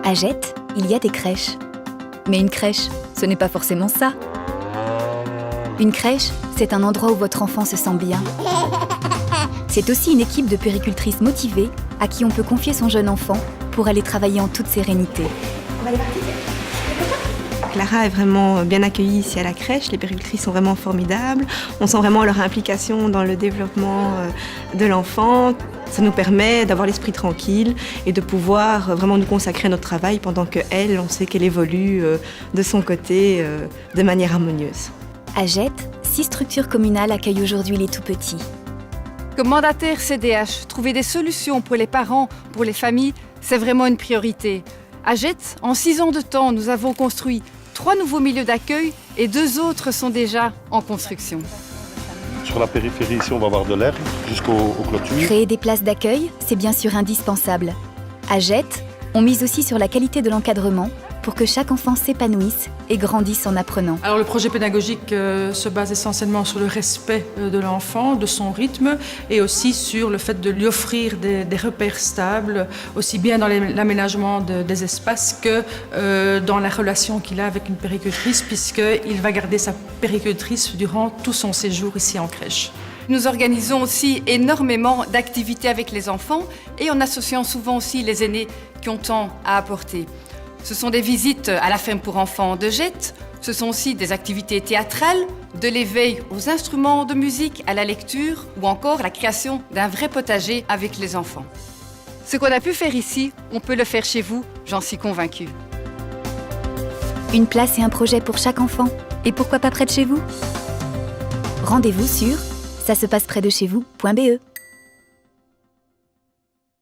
À Jette, il y a des crèches. Mais une crèche, ce n'est pas forcément ça. Une crèche, c'est un endroit où votre enfant se sent bien. C'est aussi une équipe de puéricultrices motivées à qui on peut confier son jeune enfant pour aller travailler en toute sérénité. Clara est vraiment bien accueillie ici à la crèche, les puéricultrices sont vraiment formidables, on sent vraiment leur implication dans le développement de l'enfant. Ça nous permet d'avoir l'esprit tranquille et de pouvoir vraiment nous consacrer à notre travail pendant qu'elle, on sait qu'elle évolue de son côté de manière harmonieuse. À Jette, 6 structures communales accueillent aujourd'hui les tout-petits. Comme mandataire CDH, trouver des solutions pour les parents, pour les familles, c'est vraiment une priorité. À Jette, en 6 ans de temps, nous avons construit 3 nouveaux milieux d'accueil et 2 autres sont déjà en construction. Sur la périphérie, ici, on va avoir de l'herbe jusqu'aux clôtures. Créer des places d'accueil, c'est bien sûr indispensable. À Jette, on mise aussi sur la qualité de l'encadrement pour que chaque enfant s'épanouisse et grandisse en apprenant. Alors le projet pédagogique se base essentiellement sur le respect de l'enfant, de son rythme et aussi sur le fait de lui offrir des repères stables, aussi bien dans l'aménagement des espaces que dans la relation qu'il a avec une puéricultrice, puisqu'il va garder sa puéricultrice durant tout son séjour ici en crèche. Nous organisons aussi énormément d'activités avec les enfants et en associant souvent aussi les aînés qui ont tant à apporter. Ce sont des visites à la ferme pour enfants de Jette, ce sont aussi des activités théâtrales, de l'éveil aux instruments de musique, à la lecture ou encore la création d'un vrai potager avec les enfants. Ce qu'on a pu faire ici, on peut le faire chez vous, j'en suis convaincue. Une place et un projet pour chaque enfant. Et pourquoi pas près de chez vous ? Rendez-vous sur ça se passe près de chez vous.be.